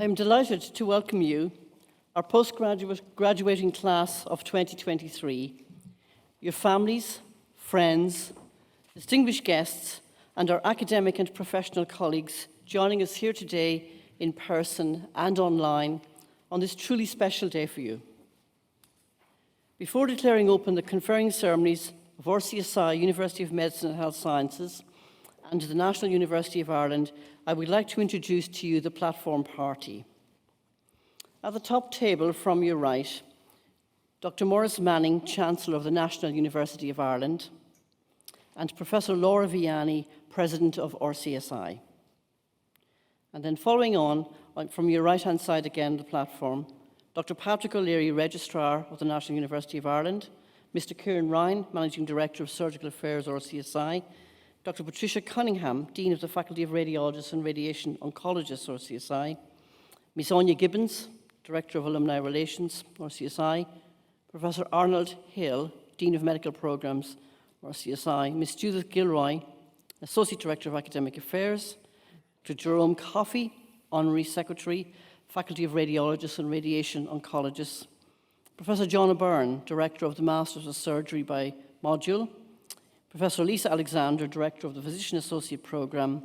I'm delighted to welcome you, our graduating class of 2023, your families, friends, distinguished guests, and our academic and professional colleagues joining us here today in person and online on this truly special day for you. Before declaring open the conferring ceremonies of RCSI, University of Medicine and Health Sciences, and the National University of Ireland, I would like to introduce to you the platform party. At the top table from your right, Dr. Maurice Manning, Chancellor of the National University of Ireland, and Professor Laura Vianney, President of RCSI. And then following on from your right-hand side again, the platform, Dr. Patrick O'Leary, Registrar of the National University of Ireland, Mr. Kieran Ryan, Managing Director of Surgical Affairs, RCSI, Dr. Patricia Cunningham, Dean of the Faculty of Radiologists and Radiation Oncologists, RCSI, Ms. Anya Gibbons, Director of Alumni Relations, RCSI, Professor Arnold Hill, Dean of Medical Programs, RCSI, Ms. Judith Gilroy, Associate Director of Academic Affairs, Dr. Jerome Coffey, Honorary Secretary, Faculty of Radiologists and Radiation Oncologists, Professor John O'Byrne, Director of the Masters of Surgery by Module, Professor Lisa Alexander, Director of the Physician Associate Programme,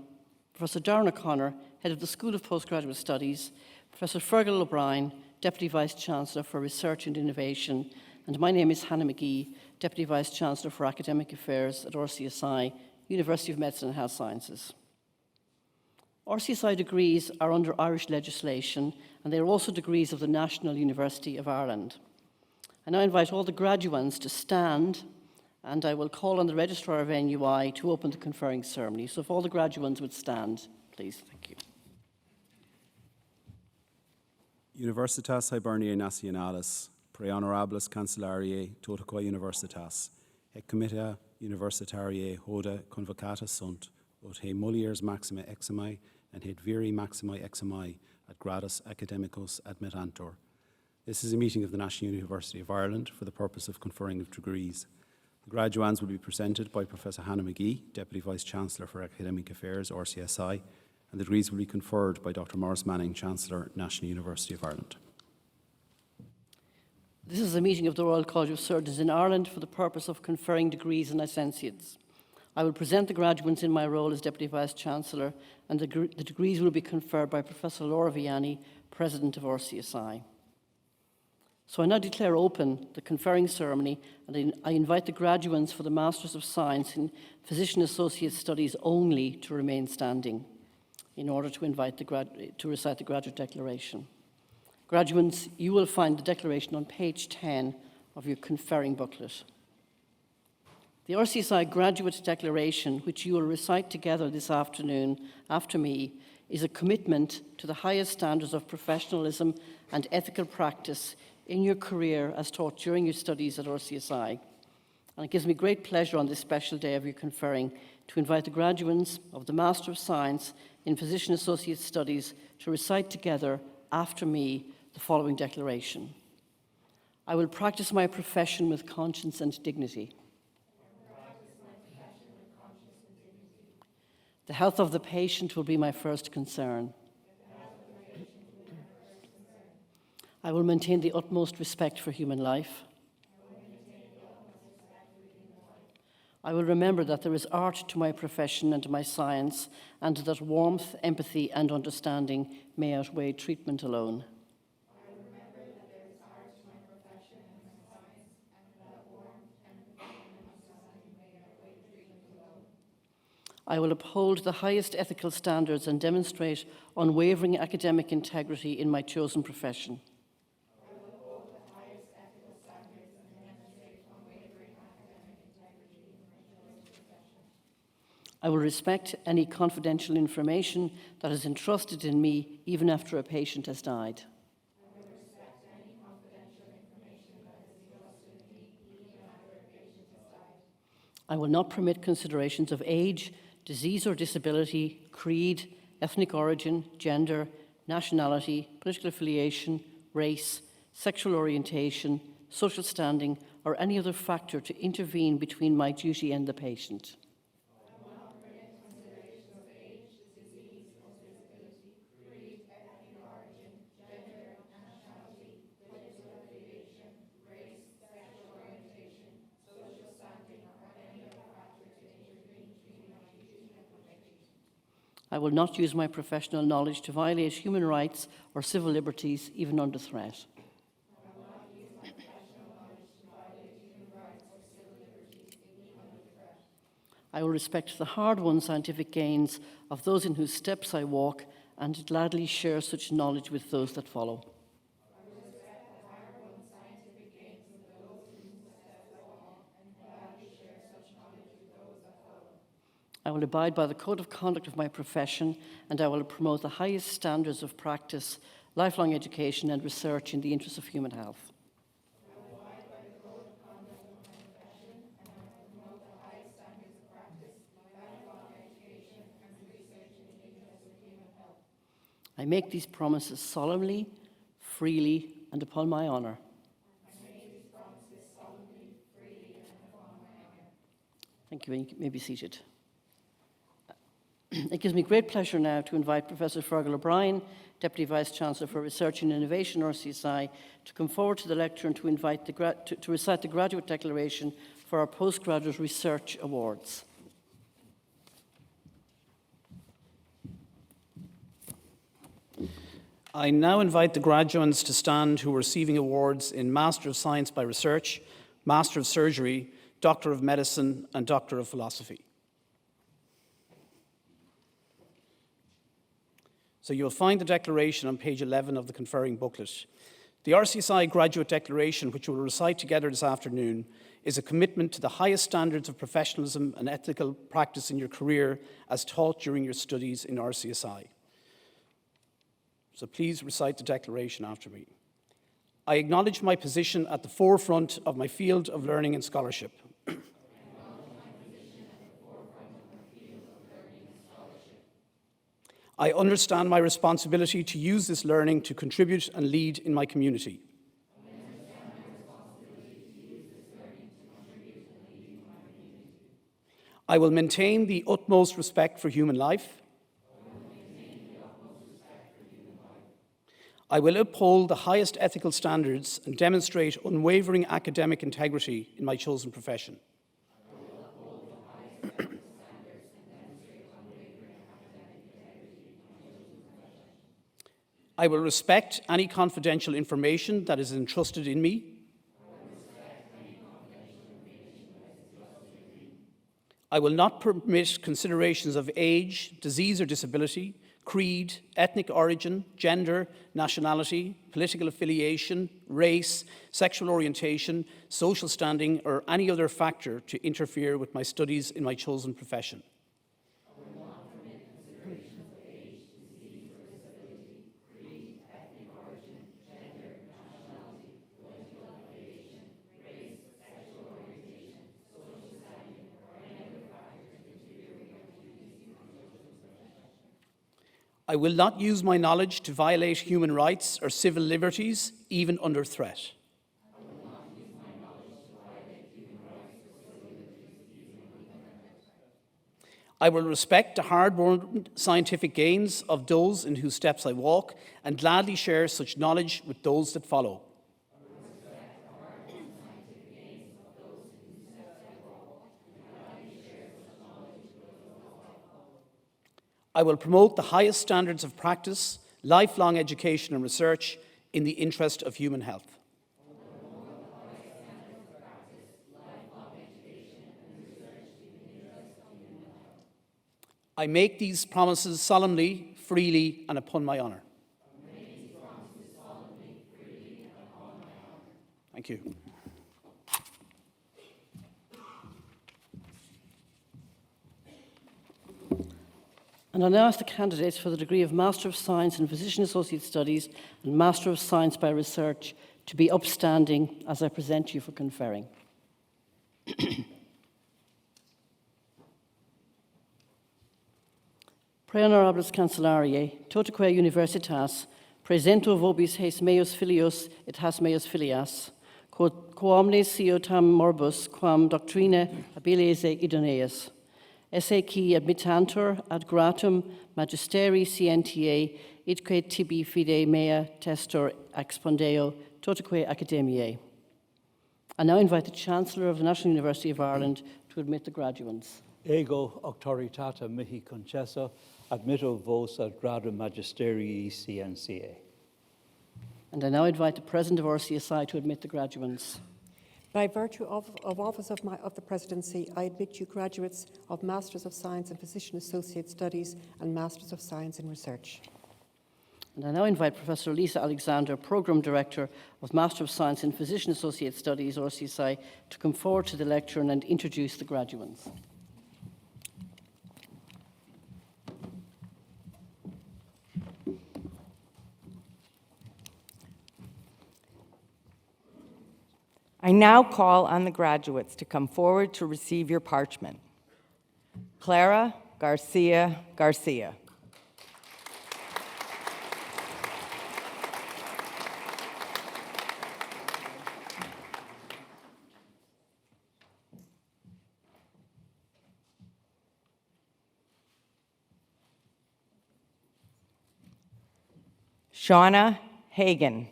Professor Darren O'Connor, Head of the School of Postgraduate Studies, Professor Fergal O'Brien, Deputy Vice-Chancellor for Research and Innovation, and my name is Hannah McGee, Deputy Vice-Chancellor for Academic Affairs at RCSI, University of Medicine and Health Sciences. RCSI degrees are under Irish legislation, and they are also degrees of the National University of Ireland. I now invite all the graduands to stand, and I will call on the Registrar of NUI to open the conferring ceremony. So if all the graduands would stand, please. Thank you. Universitas Hiberniae Nationalis, pre honorables cancellariae totaque universitas, et comitia universitariae hoda convocata sunt, ut he mulieres maxima exami, and het viri maximi exami, ad gradus academicos admittantur. This is a meeting of the National University of Ireland for the purpose of conferring of degrees. The graduands will be presented by Professor Hannah McGee, Deputy Vice-Chancellor for Academic Affairs, RCSI, and the degrees will be conferred by Dr. Maurice Manning, Chancellor, National University of Ireland. This is a meeting of the Royal College of Surgeons in Ireland for the purpose of conferring degrees and licentiates. I will present the graduates in my role as Deputy Vice-Chancellor, and the degrees will be conferred by Professor Laura Vianney, President of RCSI. So I now declare open the conferring ceremony, and I invite the graduands for the Masters of Science in Physician Associate Studies only to remain standing. in order to recite the graduate declaration. Graduates, you will find the declaration on page 10 of your conferring booklet. The RCSI Graduate Declaration, which you will recite together this afternoon after me, is a commitment to the highest standards of professionalism and ethical practice in your career as taught during your studies at RCSI. And it gives me great pleasure on this special day of your conferring to invite the graduates of the Master of Science in Physician Associate Studies to recite together after me the following declaration. I will practice my profession with conscience and dignity. The health of the patient will be my first concern. I will maintain the utmost respect for human life. I will remember that there is art to my profession and to my science, and that warmth, empathy, and understanding may outweigh treatment alone. I will uphold the highest ethical standards and demonstrate unwavering academic integrity in my chosen profession. I will respect any confidential information that is entrusted in me even after a patient has died. I will not permit considerations of age, disease or disability, creed, ethnic origin, gender, nationality, political affiliation, race, sexual orientation, social standing, or any other factor to intervene between my duty and the patient. I will not use my professional knowledge to violate human rights or civil liberties, even under threat. I will respect the hard-won scientific gains of those in whose steps I walk and gladly share such knowledge with those that follow. I will abide by the code of conduct of my profession, and I will promote the highest standards of practice, lifelong education, and research in the interests of human health. I make these promises solemnly, freely, and upon my honor. Thank you. You may be seated. It gives me great pleasure now to invite Professor Fergal O'Brien, Deputy Vice-Chancellor for Research and Innovation, RCSI, to come forward to the lectern and to invite to recite the graduate declaration for our postgraduate research awards. I now invite the graduates to stand who are receiving awards in Master of Science by Research, Master of Surgery, Doctor of Medicine, and Doctor of Philosophy. So you'll find the declaration on page 11 of the conferring booklet. The RCSI Graduate Declaration, which we'll recite together this afternoon, is a commitment to the highest standards of professionalism and ethical practice in your career as taught during your studies in RCSI. So please recite the declaration after me. I acknowledge my position at the forefront of my field of learning and scholarship. I understand my responsibility to use this learning to contribute and lead in my community. I will maintain the utmost respect for human life. I will uphold the highest ethical standards and demonstrate unwavering academic integrity in my chosen profession. I will respect any confidential information that is entrusted in me. I will not permit considerations of age, disease or disability, creed, ethnic origin, gender, nationality, political affiliation, race, sexual orientation, social standing, or any other factor to interfere with my studies in my chosen profession. I will not use my knowledge to violate human rights or civil liberties, even under threat. I will respect the hard-won scientific gains of those in whose steps I walk and gladly share such knowledge with those that follow. I will promote the highest standards of practice, lifelong education and research in the interest of human health. I make these promises solemnly, freely, and upon my honour. Thank you. And I now ask the candidates for the degree of Master of Science in Physician Associate Studies and Master of Science by Research to be upstanding as I present you for conferring. Pre honorables cancellariae, totaque universitas, presento vobis haes meus filius et has meus filias, quamne sio tam morbus quam doctrina habilis idoneus. Esse qui admittantur ad gratum magisteri scientiae, idque tibi fide mea testor expondeo, totaque academiae. I now invite the Chancellor of the National University of Ireland to admit the graduates. Ego auctoritata mihi concessa, admitto vos ad gradum magisterii scientiae. And I now invite the President of RCSI to admit the graduates. By virtue of office of the Presidency, I admit you graduates of Masters of Science in Physician Associate Studies and Masters of Science in Research. And I now invite Professor Lisa Alexander, Programme Director of Master of Science in Physician Associate Studies, RCSI, to come forward to the lectern and introduce the graduates. I now call on the graduates to come forward to receive your parchment. Clara Garcia Garcia. Shauna Hagan.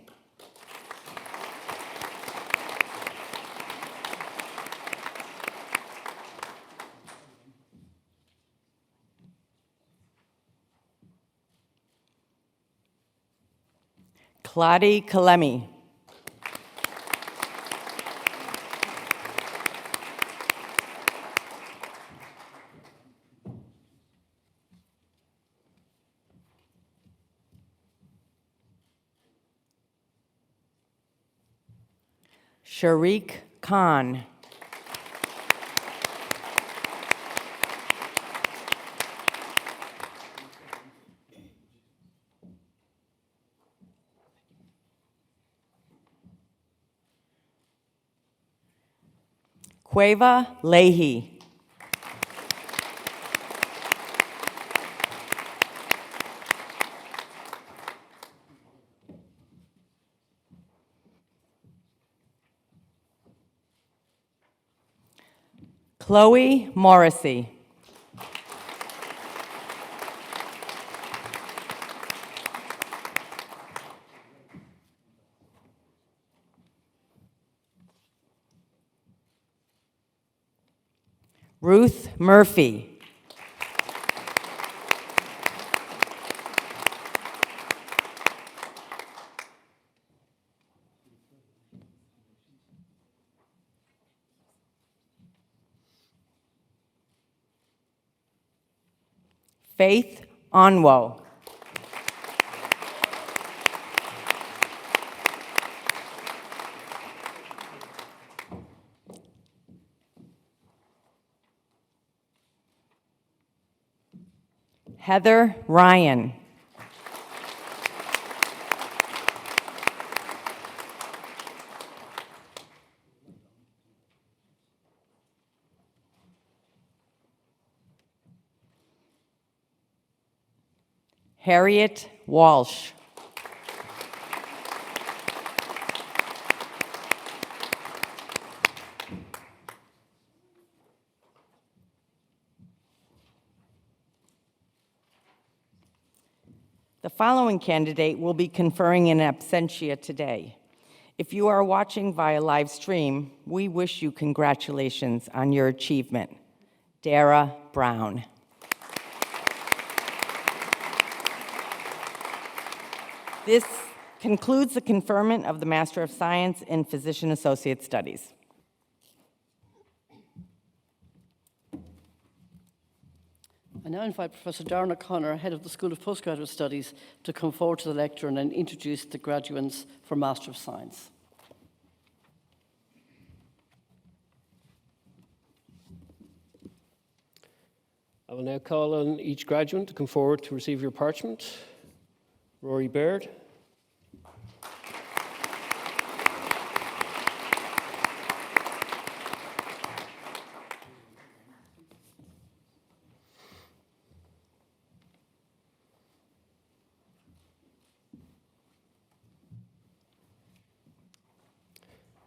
Claudia Kalemi. Sharik Khan. Cueva Leahy. Chloe Morrissey. Ruth Murphy. Faith Onwo. Heather Ryan. Harriet Walsh. The following candidate will be conferring in absentia today. If you are watching via live stream, we wish you congratulations on your achievement. Dara Brown. This concludes the conferment of the Master of Science in Physician Associate Studies. I now invite Professor Darren O'Connor, Head of the School of Postgraduate Studies, to come forward to the lectern and introduce the graduates for Master of Science. I will now call on each graduate to come forward to receive your parchment. Rory Baird.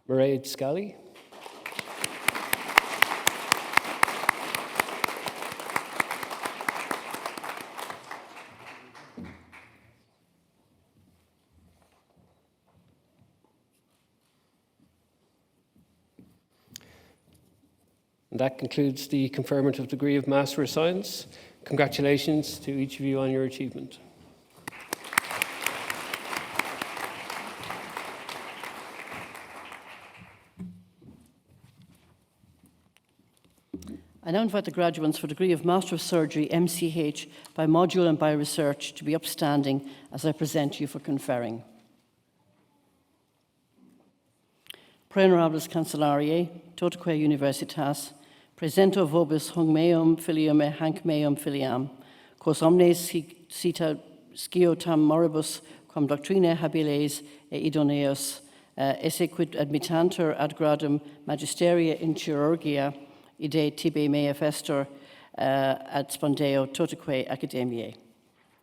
Mairead Scally. And that concludes the conferment of degree of Master of Science. Congratulations to each of you on your achievement. I now invite the graduates for degree of Master of Surgery, MCH, by module and by research to be upstanding as I present you for conferring. Praehonorables Cancellariae, totaque Universitas, presento vobis hung meum filium e hanc meum filiam, quos omnes cita sciotam moribus quam doctrinae habiles e idoneos, esse quid admittantur ad gradum magisteria in chirurgia, ide tibi mea festor ad spondeo totaque academiae.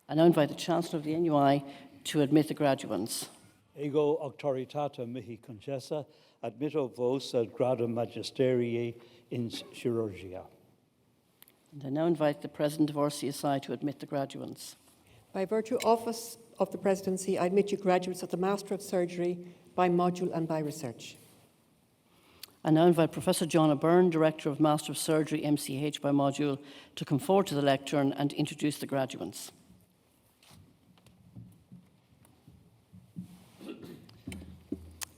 I now invite the Chancellor of the NUI to admit the graduates. Ego auctoritata mihi concessa, admitto vos ad gradum magisterii in chirurgia. And I now invite the President of RCSI to admit the graduates. By virtue of the Presidency, I admit you graduates of the Master of Surgery by module and by research. I now invite Professor John Byrne, Director of Master of Surgery, MCH by module, to come forward to the lectern and introduce the graduates.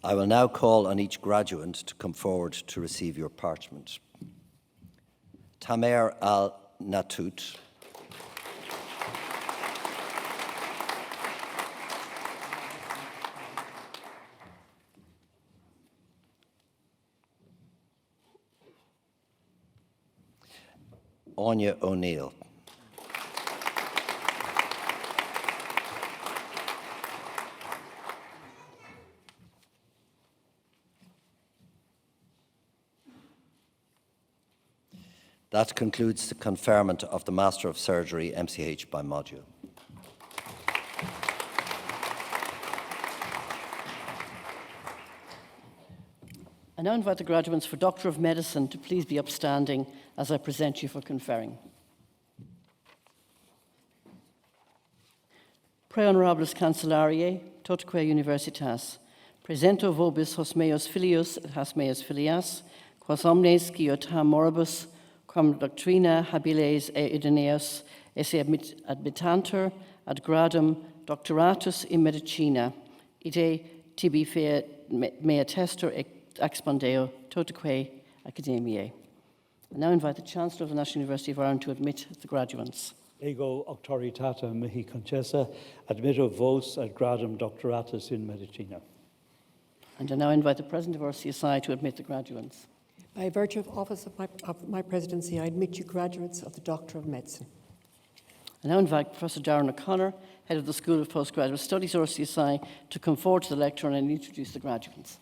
I will now call on each graduate to come forward to receive your parchment. Tamer Al-Natut. Anya O'Neill. That concludes the conferment of the Master of Surgery, MCH by module. I now invite the graduates for Doctor of Medicine to please be upstanding as I present you for conferring. Praehonorables Cancellariae, totaque Universitas, presento vobis hos meos filius et has meos filias, quas omnes sciotam moribus, quam doctrina habiles e idoneos, esse admittantur ad gradum doctoratus in medicina, ide tibi mea testor expondeo totaque academiae. I now invite the Chancellor of the National University of Ireland to admit the graduates. Ego auctoritata mihi concessa, admitto vos ad gradum doctoratus in medicina. And I now invite the President of RCSI to admit the graduates. By virtue of office of my Presidency, I admit you graduates of the Doctor of Medicine. I now invite Professor Darren O'Connor, Head of the School of Postgraduate Studies, RCSI, to come forward to the lectern and introduce the graduates.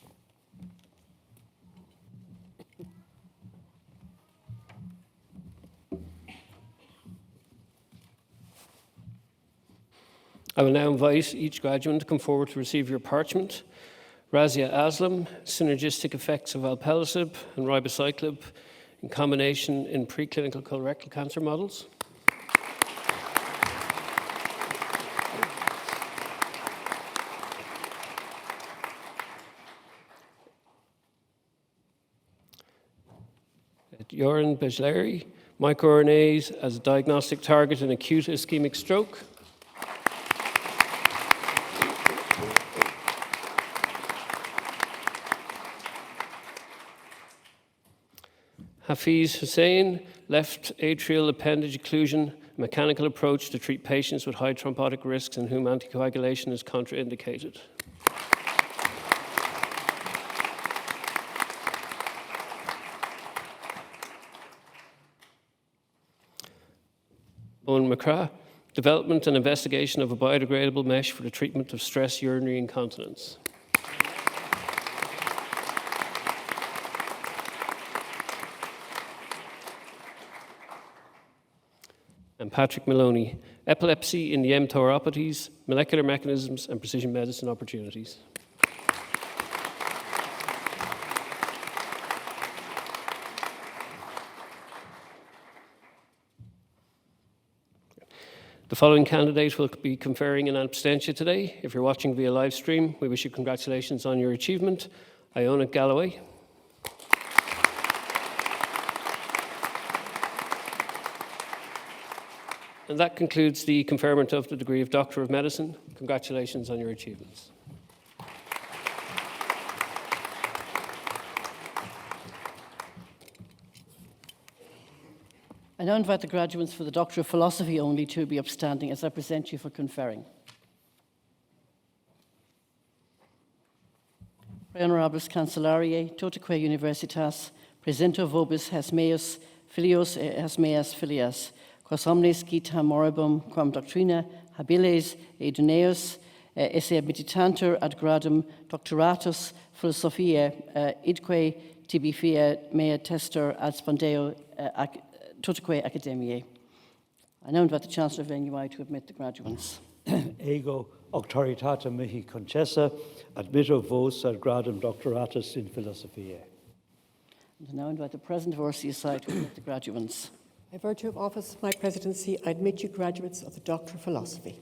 I will now invite each graduate to come forward to receive your parchment. Razia Aslam, synergistic effects of alpelisib and ribociclib in combination in preclinical colorectal cancer models. Joran Bejleri, microRNAs as a diagnostic target in acute ischemic stroke. Hafiz Hussain, left atrial appendage occlusion, mechanical approach to treat patients with high thrombotic risks in whom anticoagulation is contraindicated. Owen McCrath, development and investigation of a biodegradable mesh for the treatment of stress urinary incontinence. And Patrick Maloney, epilepsy in the mTORopathies, molecular mechanisms and precision medicine opportunities. The following candidate will be conferring in absentia today. If you're watching via live stream, we wish you congratulations on your achievement. Iona Galloway. And that concludes the conferment of the degree of Doctor of Medicine. Congratulations on your achievements. I now invite the graduates for the Doctor of Philosophy only to be upstanding as I present you for conferring. Honorables Cancellariae, totaque Universitas, presento vobis Hesmeus, filios e Hesmeas filias, quas omnes gita moribum, quam doctrina habiles e idoneus, esse meditantem ad gradum doctoratus philosophiae, idque tibi fia mea tester ad spondeo totaque academiae. I now invite the Chancellor of NUI to admit the graduates. Ego auctoritata mihi concessa, admitto vos ad gradum doctoratus in philosophiae. And I now invite the President of RCSI to admit the graduates. By virtue of office of my presidency, I admit you graduates of the Doctor of Philosophy.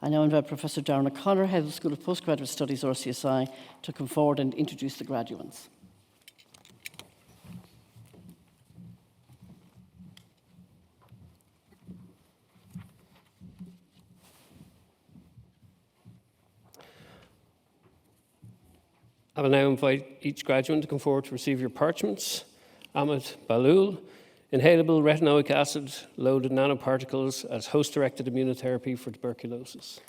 I now invite Professor Darren O'Connor, Head of the School of Postgraduate Studies, RCSI, to come forward and introduce the graduates. I will now invite each graduate to come forward to receive your parchments. Ahmed Balul, inhalable retinoic acid loaded nanoparticles as host-directed immunotherapy for tuberculosis.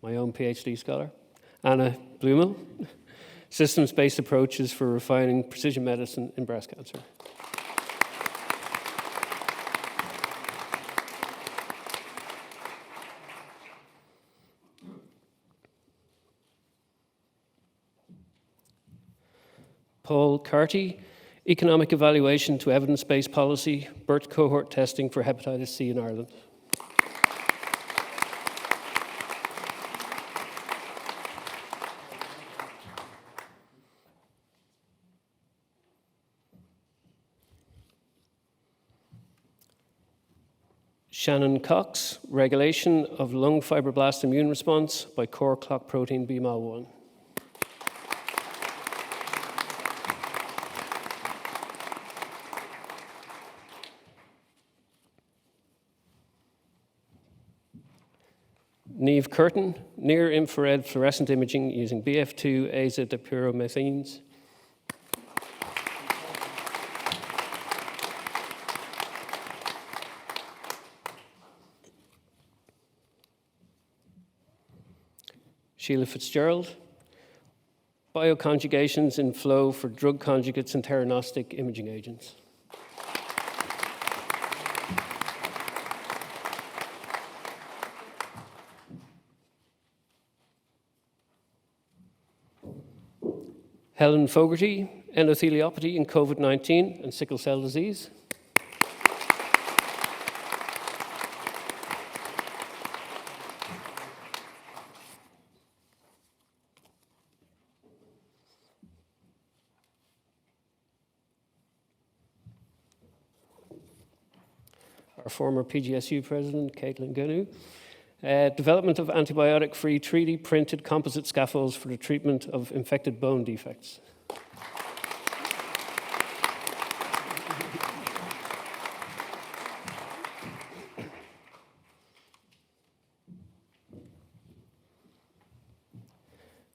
My own PhD scholar, Anna Blumel, systems-based approaches for refining precision medicine in breast cancer. Paul Carty, economic evaluation to evidence-based policy, birth cohort testing for hepatitis C in Ireland. Shannon Cox, regulation of lung fibroblast immune response by core clock protein BMAL1. Niamh Curtin, near-infrared fluorescent imaging using BF2 aza-dipyromethanes. Sheila Fitzgerald, bioconjugations in flow for drug conjugates and theranostic imaging agents. Helen Fogarty, endotheliopathy in COVID-19 and sickle cell disease. Our former PGSU president, Caitlin Gunu. Development of antibiotic-free 3D printed composite scaffolds for the treatment of infected bone defects.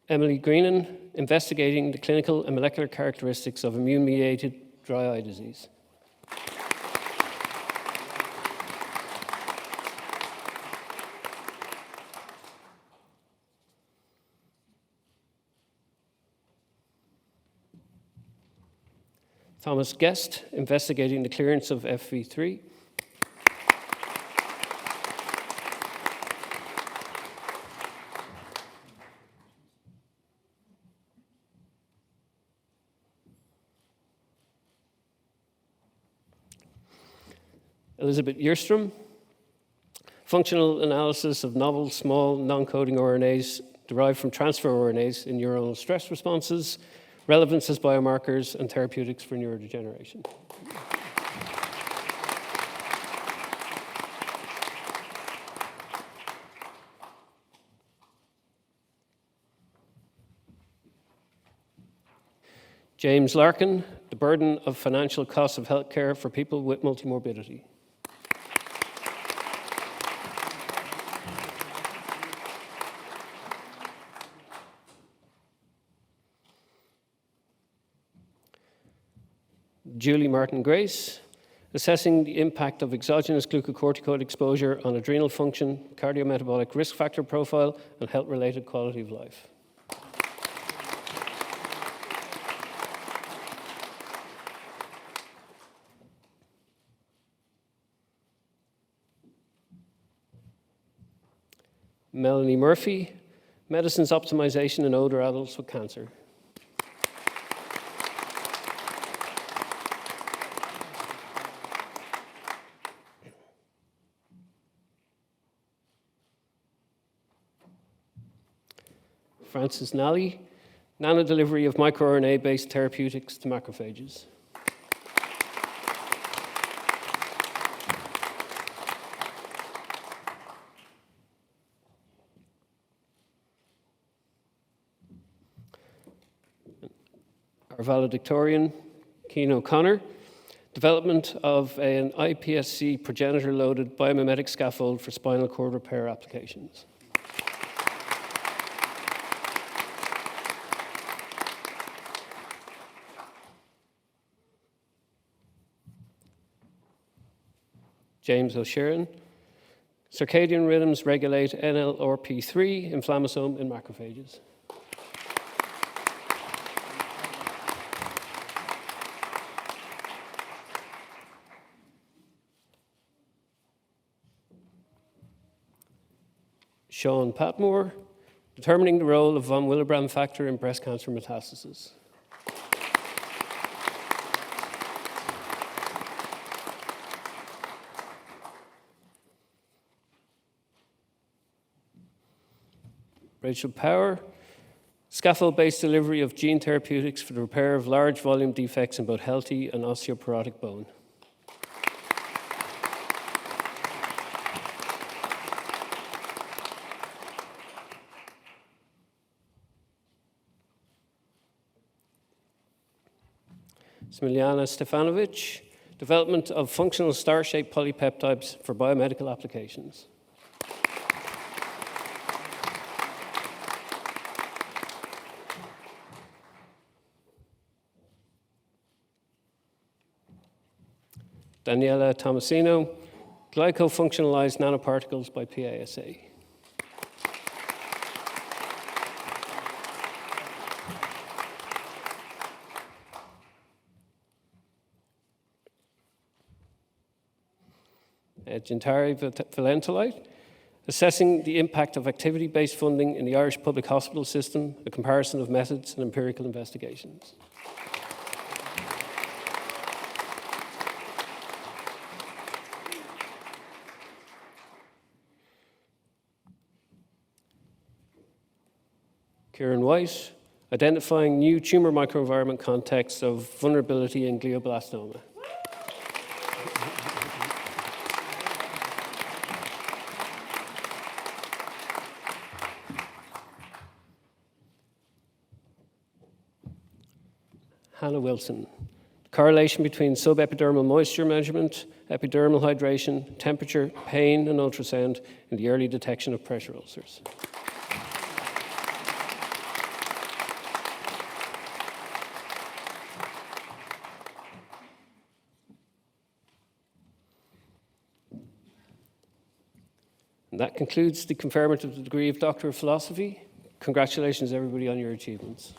Emily Greenan, investigating the clinical and molecular characteristics of immune-mediated dry eye disease. Thomas Guest, investigating the clearance of FV3. Elizabeth Yerstrom, functional analysis of novel small non-coding RNAs derived from transfer RNAs in neuronal stress responses, relevance as biomarkers, and therapeutics for neurodegeneration. James Larkin, the burden of financial costs of healthcare for people with multimorbidity. Julie Martin-Grace, assessing the impact of exogenous glucocorticoid exposure on adrenal function, cardiometabolic risk factor profile, and health-related quality of life. Melanie Murphy, medicines optimization in older adults with cancer. Francis Nally, nanodelivery of microRNA-based therapeutics to macrophages. Our valedictorian, Cian O'Connor, development of an iPSC progenitor-loaded biomimetic scaffold for spinal cord repair applications. James O'Sheeran, circadian rhythms regulate NLRP3 inflammasome in macrophages. Sean Patmore, determining the role of von Willebrand factor in breast cancer metastasis. Rachel Power, scaffold-based delivery of gene therapeutics for the repair of large volume defects in both healthy and osteoporotic bone. Smiljana Stefanovic, development of functional star-shaped polypeptides for biomedical applications. Daniela Tomasino, glycofunctionalized nanoparticles by PASA. Gentari Valentolite, assessing the impact of activity-based funding in the Irish public hospital system, a comparison of methods and empirical investigations. Kieran White, identifying new tumour microenvironment contexts of vulnerability in glioblastoma. Hannah Wilson, correlation between subepidermal moisture measurement, epidermal hydration, temperature, pain, and ultrasound in the early detection of pressure ulcers. And that concludes the conferment of the degree of Doctor of Philosophy. Congratulations, everybody, on your achievements.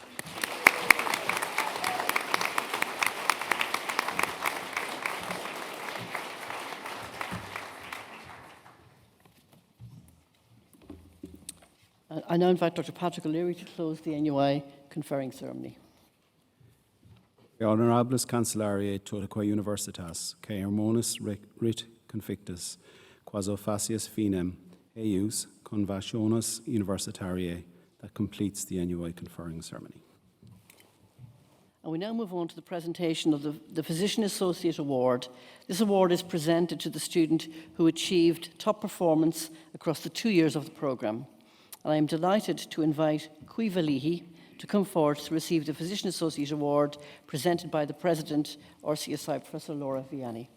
I now invite Dr. Patrick O'Leary to close the NUI conferring ceremony. Honorables Cancellariae Totaque Universitas, que Hermonis Rit Confictus, quaso facias finem, eius convationis universitariae, that completes the NUI conferring ceremony. And we now move on to the presentation of the Physician Associate Award. This award is presented to the student who achieved top performance across the 2 years of the programme. And I am delighted to invite Cuiva Leahy to come forward to receive the Physician Associate Award presented by the President, RCSI, Professor Laura Vianney.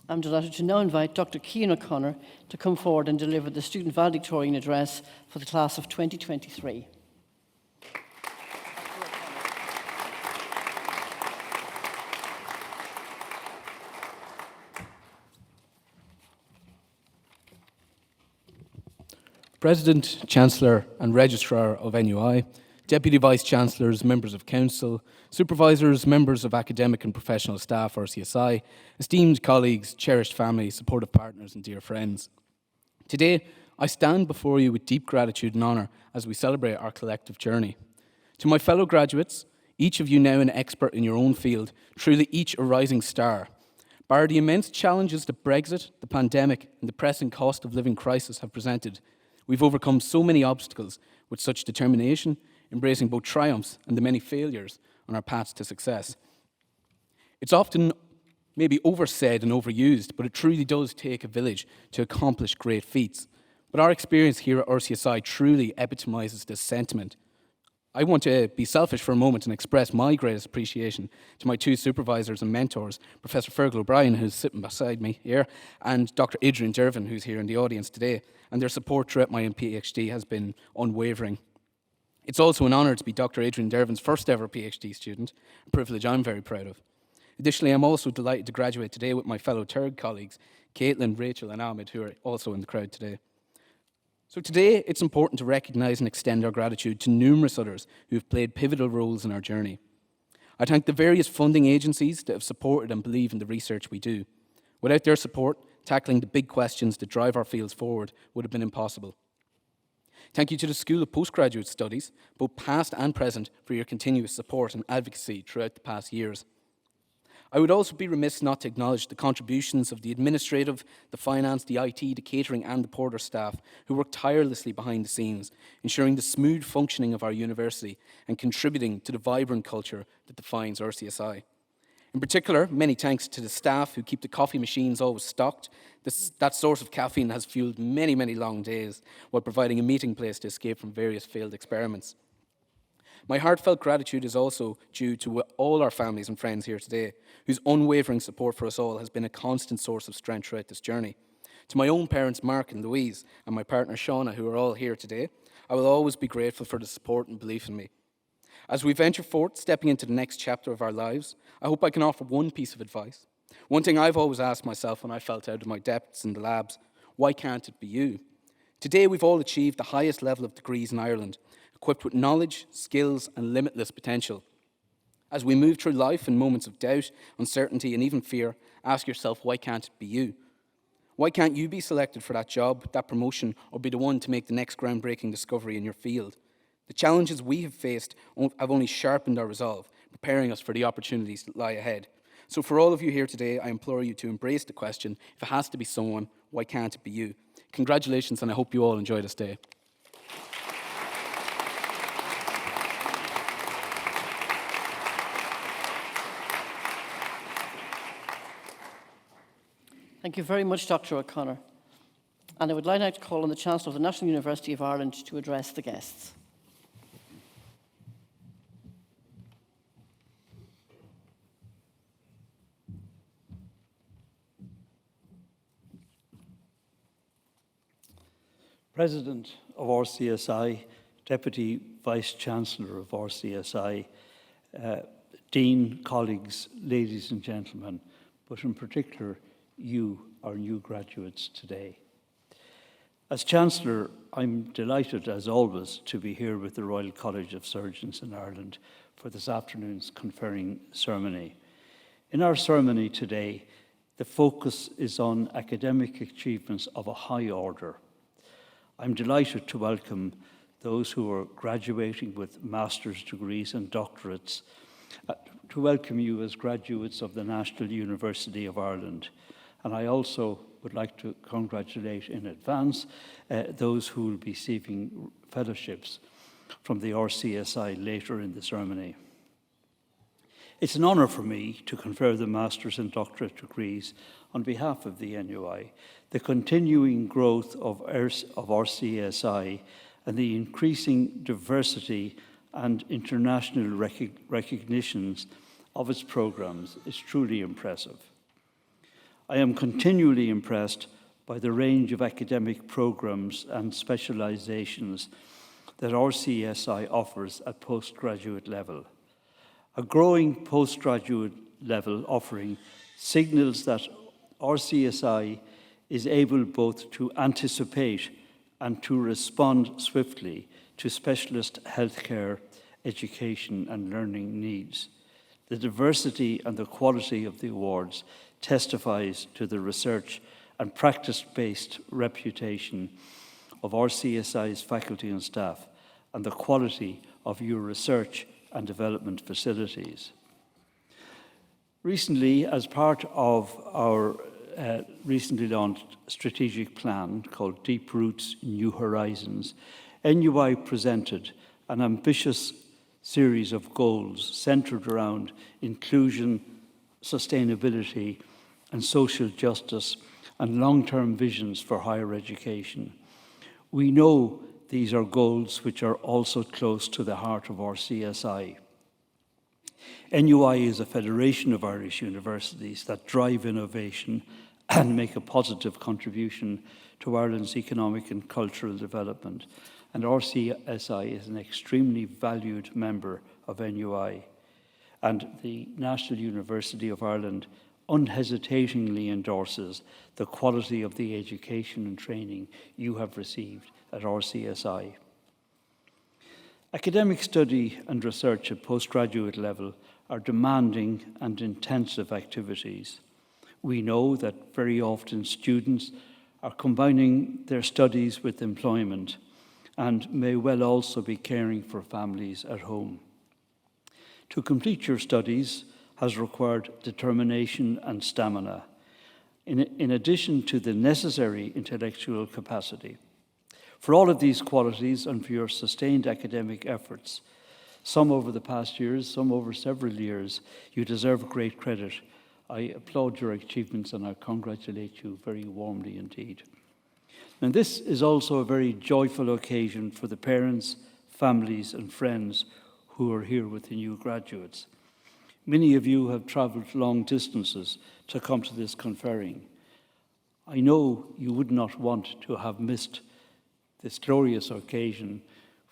I'm delighted to now invite Dr. Cian O'Connor to come forward and deliver the student valedictorian address for the class of 2023. President, Chancellor and Registrar of NUI, Deputy Vice-Chancellors, Members of Council, Supervisors, Members of Academic and Professional Staff, RCSI, esteemed colleagues, cherished family, supportive partners and dear friends. Today, I stand before you with deep gratitude and honour as we celebrate our collective journey. To my fellow graduates, each of you now an expert in your own field, truly each a rising star. Bar the immense challenges that Brexit, the pandemic and the pressing cost of living crisis have presented, we've overcome so many obstacles with such determination, embracing both triumphs and the many failures on our paths to success. It's often maybe oversaid and overused, but it truly does take a village to accomplish great feats. But our experience here at RCSI truly epitomises this sentiment. I want to be selfish for a moment and express my greatest appreciation to my two supervisors and mentors, Professor Fergal O'Brien, who's sitting beside me here, and Dr. Adrian Dervin, who's here in the audience today, and their support throughout my PhD has been unwavering. It's also an honour to be Dr. Adrian Dervin's first ever PhD student, a privilege I'm very proud of. Additionally, I'm also delighted to graduate today with my fellow third colleagues, Caitlin, Rachel and Ahmed, who are also in the crowd today. So today, it's important to recognise and extend our gratitude to numerous others who have played pivotal roles in our journey. I thank the various funding agencies that have supported and believe in the research we do. Without their support, tackling the big questions that drive our fields forward would have been impossible. Thank you to the School of Postgraduate Studies, both past and present, for your continuous support and advocacy throughout the past years. I would also be remiss not to acknowledge the contributions of the administrative, the finance, the IT, the catering and the porter staff who work tirelessly behind the scenes, ensuring the smooth functioning of our university and contributing to the vibrant culture that defines RCSI. In particular, many thanks to the staff who keep the coffee machines always stocked. That source of caffeine has fueled many, many long days while providing a meeting place to escape from various failed experiments. My heartfelt gratitude is also due to all our families and friends here today, whose unwavering support for us all has been a constant source of strength throughout this journey. To my own parents, Mark and Louise, and my partner, Shauna, who are all here today, I will always be grateful for the support and belief in me. As we venture forth, stepping into the next chapter of our lives, I hope I can offer one piece of advice. One thing I've always asked myself when I felt out of my depths in the labs: why can't it be you? Today, we've all achieved the highest level of degrees in Ireland, equipped with knowledge, skills, and limitless potential. As we move through life in moments of doubt, uncertainty, and even fear, ask yourself, why can't it be you? Why can't you be selected for that job, that promotion, or be the one to make the next groundbreaking discovery in your field? The challenges we have faced have only sharpened our resolve, preparing us for the opportunities that lie ahead. So for all of you here today, I implore you to embrace the question: if it has to be someone, why can't it be you? Congratulations, and I hope you all enjoy this day. Thank you very much, Dr. O'Connor. And I would like now to call on the Chancellor of the National University of Ireland to address the guests. President of RCSI, Deputy Vice-Chancellor of RCSI, Dean, colleagues, ladies and gentlemen, but in particular, you, our new graduates today. As Chancellor, I'm delighted, as always, to be here with the Royal College of Surgeons in Ireland for this afternoon's conferring ceremony. In our ceremony today, the focus is on academic achievements of a high order. I'm delighted to welcome those who are graduating with master's degrees and doctorates, to welcome you as graduates of the National University of Ireland. And I also would like to congratulate in advance those who will be receiving fellowships from the RCSI later in the ceremony. It's an honour for me to confer the master's and doctorate degrees on behalf of the NUI. The continuing growth of RCSI and the increasing diversity and international recognitions of its programs is truly impressive. I am continually impressed by the range of academic programs and specializations that RCSI offers at postgraduate level. A growing postgraduate level offering signals that RCSI is able both to anticipate and to respond swiftly to specialist healthcare, education and learning needs. The diversity and the quality of the awards testifies to the research and practice-based reputation of RCSI's faculty and staff and the quality of your research and development facilities. Recently, as part of our recently launched strategic plan called Deep Roots, New Horizons, NUI presented an ambitious series of goals centered around inclusion, sustainability, and social justice, and long-term visions for higher education. We know these are goals which are also close to the heart of RCSI. NUI is a federation of Irish universities that drive innovation and make a positive contribution to Ireland's economic and cultural development. And RCSI is an extremely valued member of NUI. And the National University of Ireland unhesitatingly endorses the quality of the education and training you have received at RCSI. Academic study and research at postgraduate level are demanding and intensive activities. We know that very often students are combining their studies with employment and may well also be caring for families at home. To complete your studies has required determination and stamina, in addition to the necessary intellectual capacity. For all of these qualities and for your sustained academic efforts, some over the past years, some over several years, you deserve great credit. I applaud your achievements and I congratulate you very warmly indeed. And this is also a very joyful occasion for the parents, families and friends who are here with the new graduates. Many of you have travelled long distances to come to this conferring. I know you would not want to have missed this glorious occasion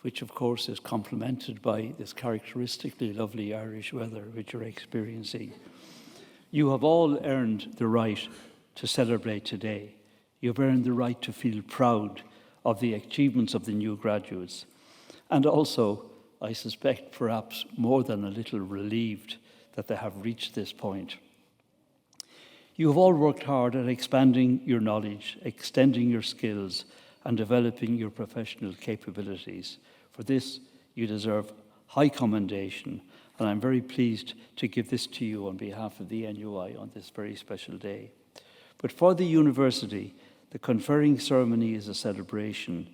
which of course is complemented by this characteristically lovely Irish weather which you're experiencing. You have all earned the right to celebrate today. You've earned the right to feel proud of the achievements of the new graduates, and also, I suspect, perhaps more than a little relieved that they have reached this point. You have all worked hard at expanding your knowledge, extending your skills, and developing your professional capabilities. For this, you deserve high commendation, and I'm very pleased to give this to you on behalf of the NUI on this very special day. But for the university, the conferring ceremony is a celebration,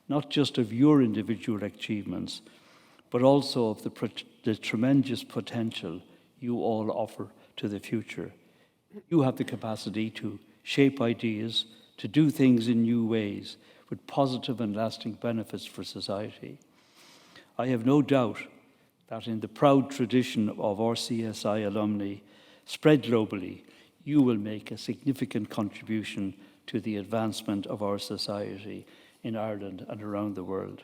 not just of your individual achievements, but also of the tremendous potential you all offer to the future. You have the capacity to shape ideas, to do things in new ways with positive and lasting benefits for society. I have no doubt that in the proud tradition of RCSI alumni spread globally, you will make a significant contribution to the advancement of our society in Ireland and around the world.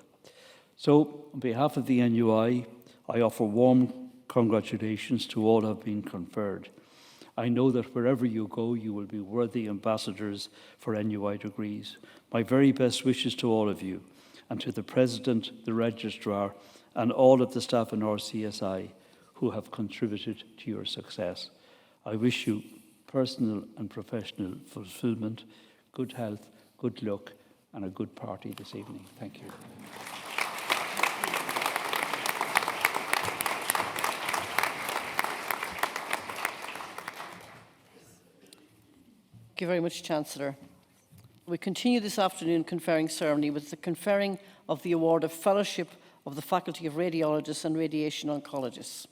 So, on behalf of the NUI, I offer warm congratulations to all who have been conferred. I know that wherever you go, you will be worthy ambassadors for NUI degrees. My very best wishes to all of you, and to the President, the Registrar, and all of the staff in RCSI who have contributed to your success. I wish you personal and professional fulfillment, good health, good luck, and a good party this evening. Thank you. Thank you very much, Chancellor. We continue this afternoon conferring ceremony with the conferring of the award of Fellowship of the Faculty of Radiologists and Radiation Oncologists.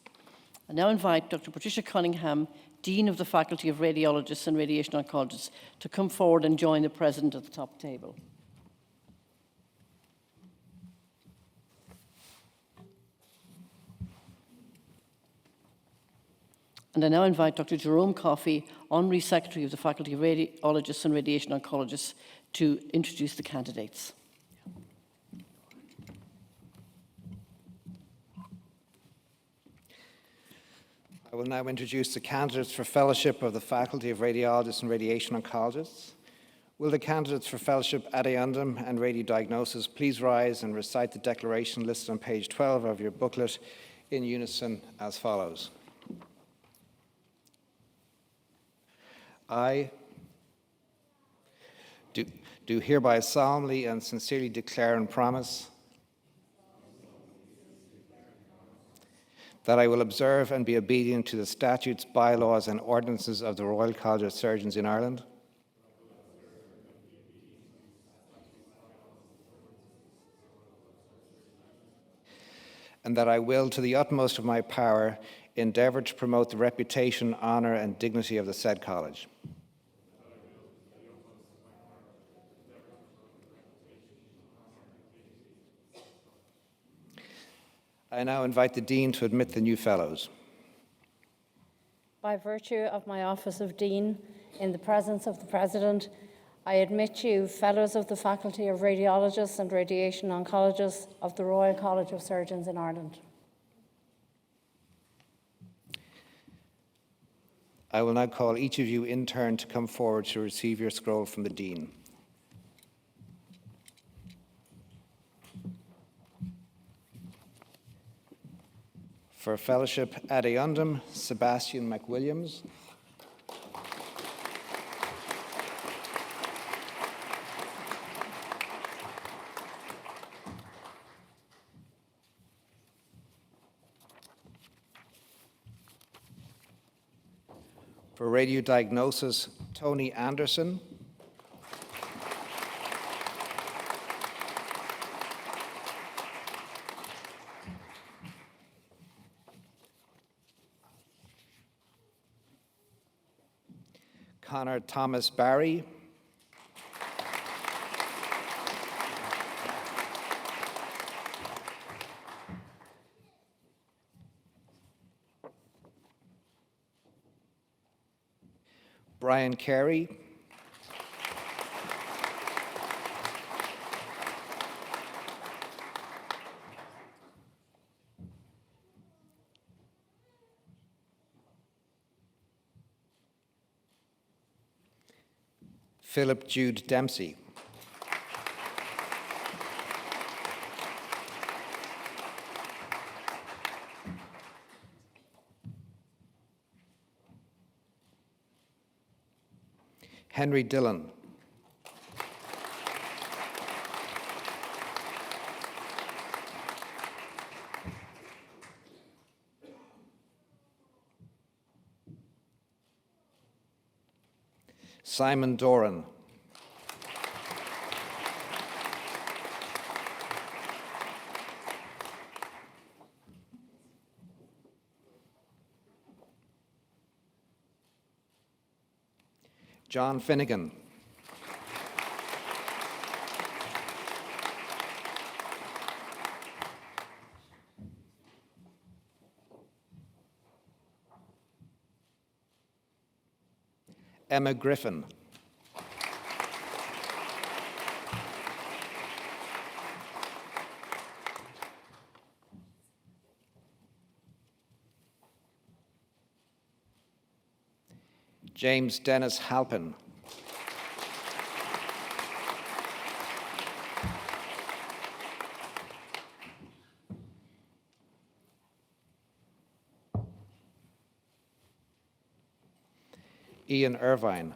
I now invite Dr. Patricia Cunningham, Dean of the Faculty of Radiologists and Radiation Oncologists, to come forward and join the President at the top table. And I now invite Dr. Jerome Coffey, Honorary Secretary of the Faculty of Radiologists and Radiation Oncologists, to introduce the candidates. I will now introduce the candidates for Fellowship of the Faculty of Radiologists and Radiation Oncologists. Will the candidates for Fellowship ad eundem and radiodiagnosis please rise and recite the declaration listed on page 12 of your booklet in unison as follows. I do hereby solemnly and sincerely declare and promise that I will observe and be obedient to the statutes, bylaws, and ordinances of the Royal College of Surgeons in Ireland, and that I will, to the utmost of my power, endeavour to promote the reputation, honour, and dignity of the said college. I now invite the Dean to admit the new Fellows. By virtue of my office of Dean, in the presence of the President, I admit you Fellows of the Faculty of Radiologists and Radiation Oncologists of the Royal College of Surgeons in Ireland. I will now call each of you in turn to come forward to receive your scroll from the Dean. For Fellowship ad eundem, Sebastian McWilliams. For radiodiagnosis, Tony Anderson. Connor Thomas Barry. Brian Carey. Philip Jude Dempsey. Henry Dillon. Simon Doran. John Finnegan. Emma Griffin. James Dennis Halpin. Ian Irvine.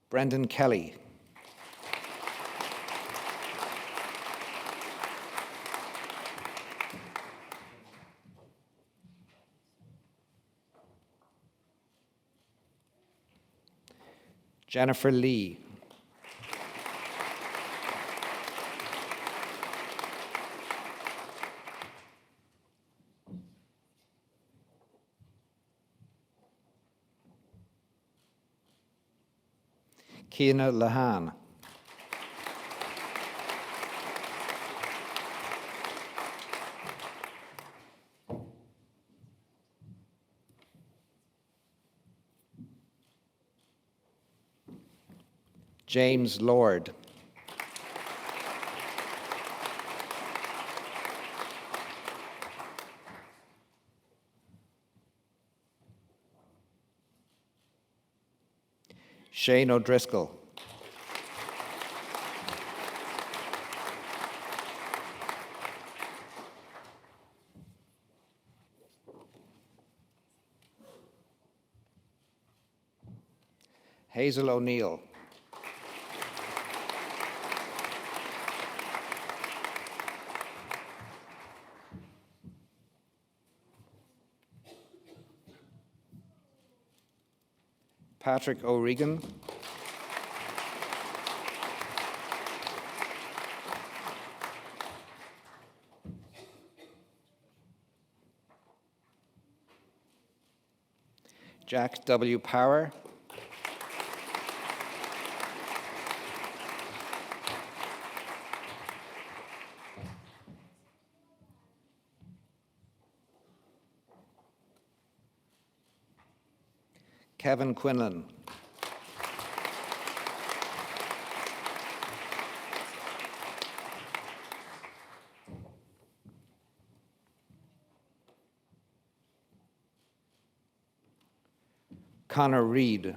Brendan Kelly. Jennifer Lee. Keena Lahan. James Lord. Shane O'Driscoll. Hazel O'Neill. Patrick O'Regan. Jack W. Power. Kevin Quinlan. Connor Reed.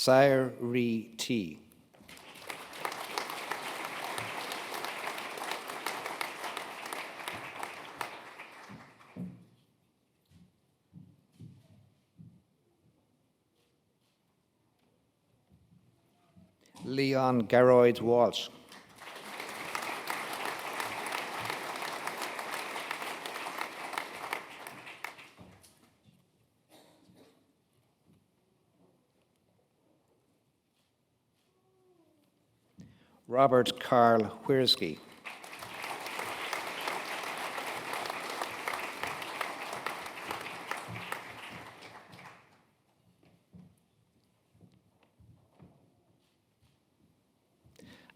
Sire Ree T. Leon Garoyd Walsh. Robert Carl Wiersky.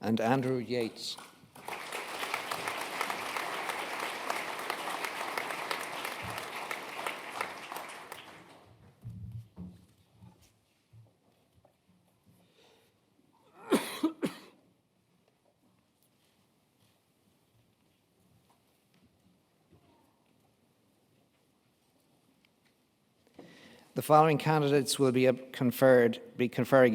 And Andrew Yates. The following candidates will be conferring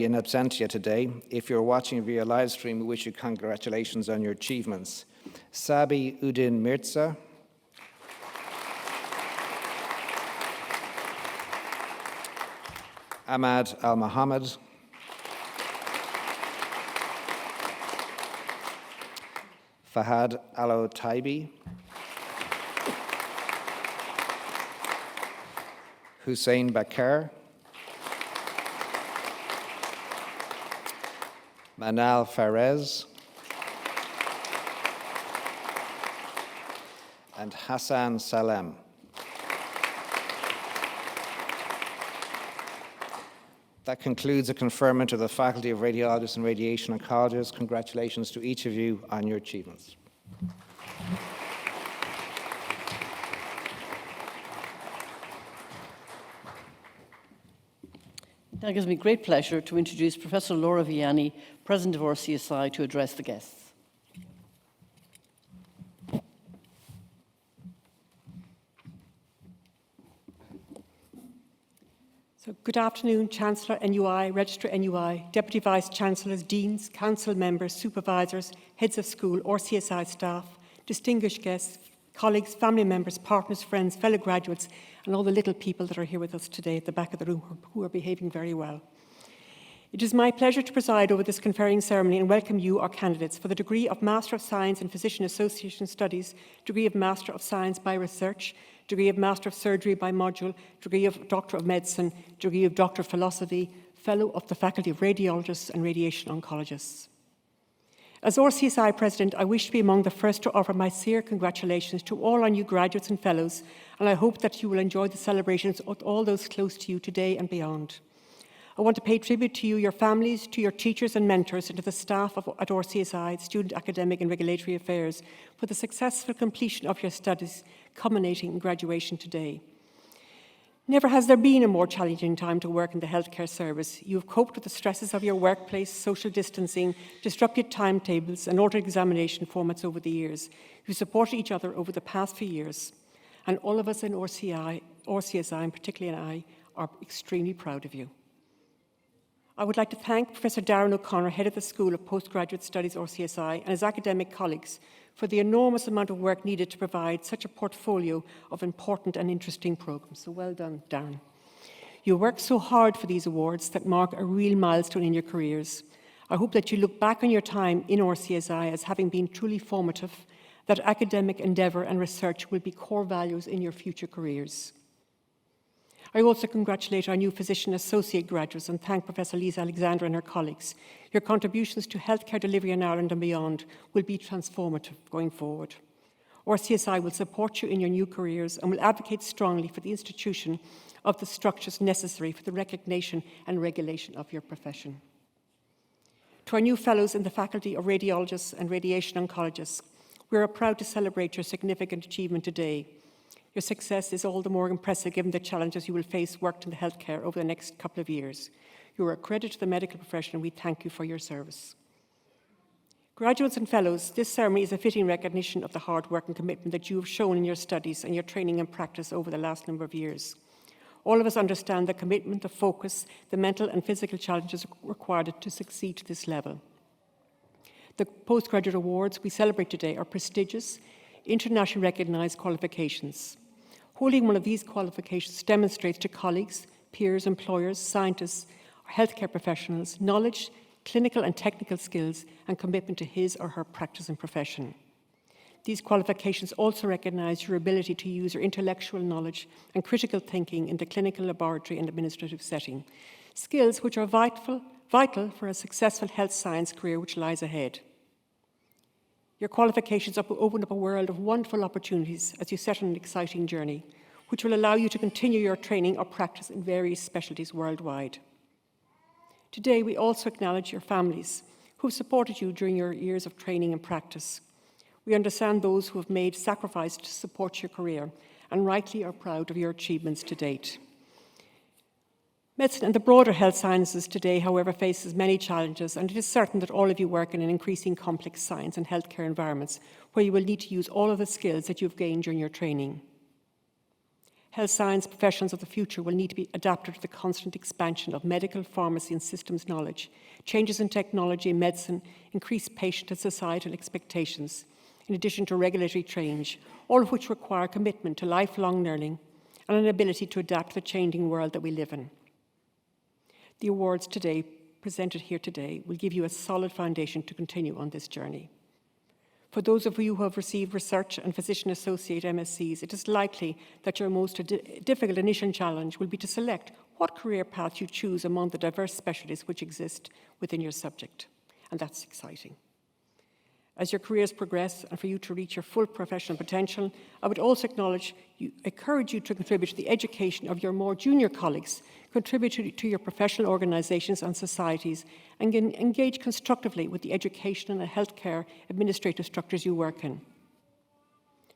in absentia today. If you're watching via live stream, we wish you congratulations on your achievements. Sabi Udin Mirza, Ahmad Al-Mohammed, Fahad Alo-Taibi, Hussein Bakar, Manal Farez, and Hassan Salem. That concludes the conferment of the Faculty of Radiologists and Radiation Oncologists. Congratulations to each of you on your achievements. Now it gives me great pleasure to introduce Professor Laura Vianney, President of RCSI, to address the guests. So good afternoon, Chancellor NUI, Registrar NUI, Deputy Vice-Chancellors, Deans, Council members, Supervisors, Heads of School, RCSI staff, distinguished guests, colleagues, family members, partners, friends, fellow graduates, and all the little people that are here with us today at the back of the room who are behaving very well. It is my pleasure to preside over this conferring ceremony and welcome you, our candidates, for the degree of Master of Science in Physician Association Studies, degree of Master of Science by Research, degree of Master of Surgery by Module, degree of Doctor of Medicine, degree of Doctor of Philosophy, Fellow of the Faculty of Radiologists and Radiation Oncologists. As RCSI President, I wish to be among the first to offer my sincere congratulations to all our new graduates and fellows, and I hope that you will enjoy the celebrations with all those close to you today and beyond. I want to pay tribute to you, your families, to your teachers and mentors, and to the staff at RCSI, Student Academic and Regulatory Affairs, for the successful completion of your studies, culminating in graduation today. Never has there been a more challenging time to work in the healthcare service. You have coped with the stresses of your workplace, social distancing, disrupted timetables, and altered examination formats over the years. You've supported each other over the past few years, and all of us in RCSI, and particularly I, are extremely proud of you. I would like to thank Professor Darren O'Connor, Head of the School of Postgraduate Studies, RCSI, and his academic colleagues for the enormous amount of work needed to provide such a portfolio of important and interesting programs. So well done, Darren. You worked so hard for these awards that mark a real milestone in your careers. I hope that you look back on your time in RCSI as having been truly formative, that academic endeavour and research will be core values in your future careers. I also congratulate our new Physician Associate graduates and thank Professor Lisa Alexander and her colleagues. Your contributions to healthcare delivery in Ireland and beyond will be transformative going forward. RCSI will support you in your new careers and will advocate strongly for the institution of the structures necessary for the recognition and regulation of your profession. To our new fellows in the Faculty of Radiologists and Radiation Oncologists, we are proud to celebrate your significant achievement today. Your success is all the more impressive given the challenges you will face worked in the healthcare over the next couple of years. You are a credit to the medical profession and we thank you for your service. Graduates and fellows, this ceremony is a fitting recognition of the hard work and commitment that you have shown in your studies and your training and practice over the last number of years. All of us understand the commitment, the focus, the mental and physical challenges required to succeed to this level. The postgraduate awards we celebrate today are prestigious, internationally recognised qualifications. Holding one of these qualifications demonstrates to colleagues, peers, employers, scientists, or healthcare professionals knowledge, clinical and technical skills, and commitment to his or her practice and profession. These qualifications also recognise your ability to use your intellectual knowledge and critical thinking in the clinical, laboratory, and administrative setting, skills which are vital for a successful health science career which lies ahead. Your qualifications open up a world of wonderful opportunities as you set on an exciting journey, which will allow you to continue your training or practice in various specialties worldwide. Today, we also acknowledge your families who have supported you during your years of training and practice. We understand those who have made sacrifices to support your career and rightly are proud of your achievements to date. Medicine and the broader health sciences today, however, faces many challenges, and it is certain that all of you work in an increasing complex science and healthcare environments where you will need to use all of the skills that you've gained during your training. Health science professionals of the future will need to be adapted to the constant expansion of medical, pharmacy and systems knowledge, changes in technology and medicine, increased patient and societal expectations, in addition to regulatory change, all of which require commitment to lifelong learning and an ability to adapt to the changing world that we live in. The awards today, presented here today, will give you a solid foundation to continue on this journey. For those of you who have received research and physician associate MScs, it is likely that your most difficult initial challenge will be to select what career path you choose among the diverse specialties which exist within your subject. And that's exciting. As your careers progress and for you to reach your full professional potential, I would also encourage you to contribute to the education of your more junior colleagues, contribute to your professional organisations and societies, and engage constructively with the educational and healthcare administrative structures you work in.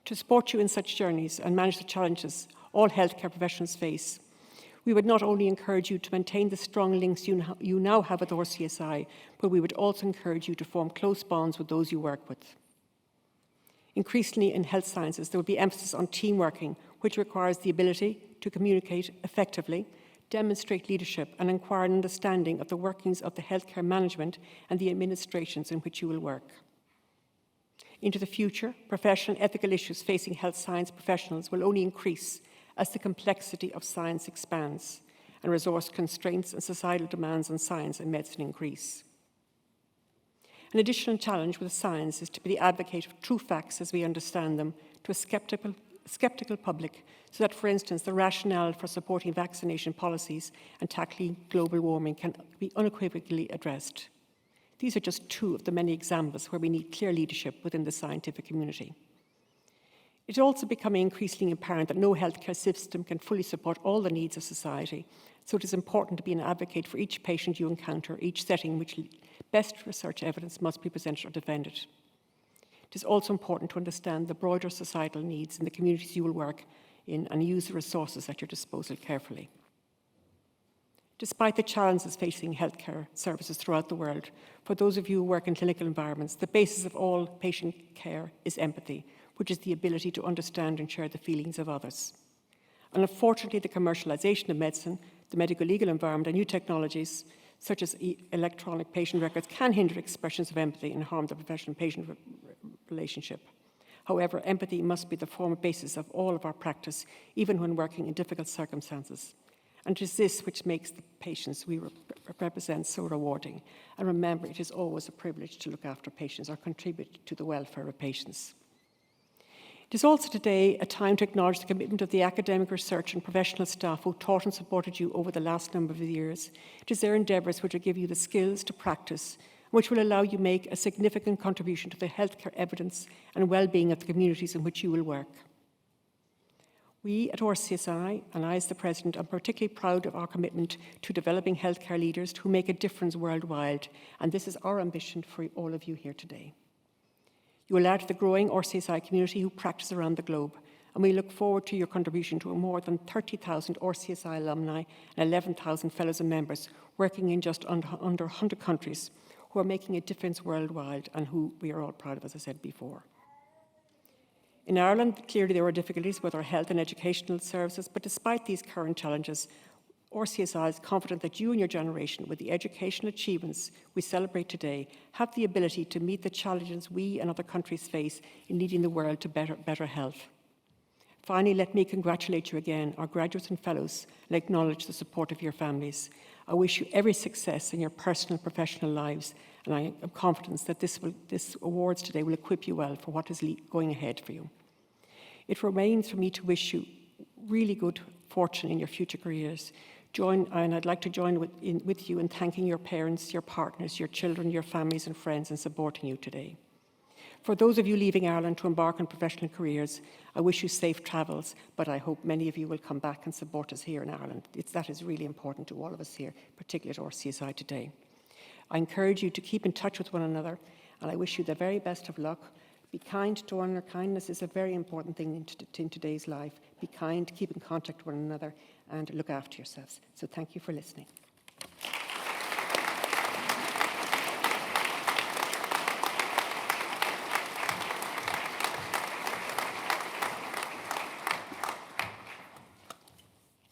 To support you in such journeys and manage the challenges all healthcare professionals face, we would not only encourage you to maintain the strong links you now have with RCSI, but we would also encourage you to form close bonds with those you work with. Increasingly in health sciences, there will be emphasis on team working, which requires the ability to communicate effectively, demonstrate leadership, and acquire an understanding of the workings of the healthcare management and the administrations in which you will work. Into the future, professional and ethical issues facing health science professionals will only increase as the complexity of science expands and resource constraints and societal demands on science and medicine increase. An additional challenge with science is to be the advocate of true facts as we understand them to a skeptical public, so that, for instance, the rationale for supporting vaccination policies and tackling global warming can be unequivocally addressed. These are just two of the many examples where we need clear leadership within the scientific community. It is also becoming increasingly apparent that no healthcare system can fully support all the needs of society, so it is important to be an advocate for each patient you encounter, each setting in which best research evidence must be presented or defended. It is also important to understand the broader societal needs in the communities you will work in and use the resources at your disposal carefully. Despite the challenges facing healthcare services throughout the world, for those of you who work in clinical environments, the basis of all patient care is empathy, which is the ability to understand and share the feelings of others. And unfortunately, the commercialization of medicine, the medical legal environment, and new technologies, such as electronic patient records, can hinder expressions of empathy and harm the professional-patient relationship. However, empathy must be the formal basis of all of our practice, even when working in difficult circumstances. And it is this which makes the patients we represent so rewarding. And remember, it is always a privilege to look after patients or contribute to the welfare of patients. It is also today a time to acknowledge the commitment of the academic research and professional staff who taught and supported you over the last number of years. It is their endeavours which will give you the skills to practice, which will allow you to make a significant contribution to the healthcare evidence and well-being of the communities in which you will work. We at RCSI, and I as the President, am particularly proud of our commitment to developing healthcare leaders who make a difference worldwide, and this is our ambition for all of you here today. You will add to the growing RCSI community who practice around the globe, and we look forward to your contribution to more than 30,000 RCSI alumni and 11,000 fellows and members working in just under 100 countries who are making a difference worldwide and who we are all proud of, as I said before. In Ireland, clearly there are difficulties with our health and educational services, but despite these current challenges, RCSI is confident that you and your generation, with the educational achievements we celebrate today, have the ability to meet the challenges we and other countries face in leading the world to better health. Finally, let me congratulate you again, our graduates and fellows, and acknowledge the support of your families. I wish you every success in your personal and professional lives, and I am confident that this awards today will equip you well for what is going ahead for you. It remains for me to wish you really good fortune in your future careers. And I'd like to join with you in thanking your parents, your partners, your children, your families and friends in supporting you today. For those of you leaving Ireland to embark on professional careers, I wish you safe travels, but I hope many of you will come back and support us here in Ireland. That is really important to all of us here, particularly at RCSI today. I encourage you to keep in touch with one another, and I wish you the very best of luck. Be kind to one another. Kindness is a very important thing in today's life. Be kind, keep in contact with one another, and look after yourselves. So thank you for listening.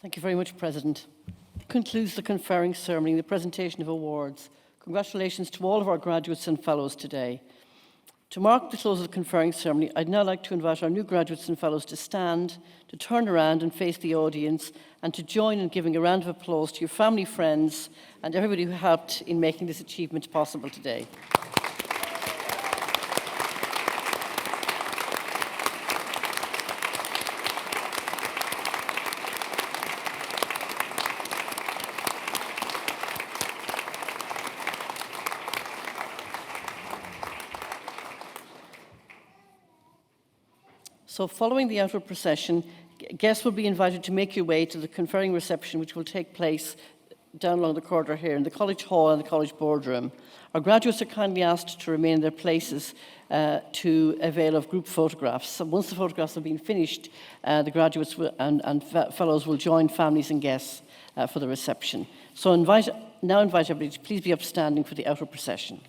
Thank you very much, President. Concludes the conferring ceremony and the presentation of awards. Congratulations to all of our graduates and fellows today. To mark the close of the conferring ceremony, I'd now like to invite our new graduates and fellows to stand, to turn around and face the audience, and to join in giving a round of applause to your family, friends, and everybody who helped in making this achievement possible today. So following the outward procession, guests will be invited to make your way to the conferring reception, which will take place down along the corridor here in the College Hall and the College Boardroom. Our graduates are kindly asked to remain in their places to avail of group photographs. So once the photographs have been finished, the graduates and fellows will join families and guests for the reception. So now invite everybody to please be upstanding for the outward procession.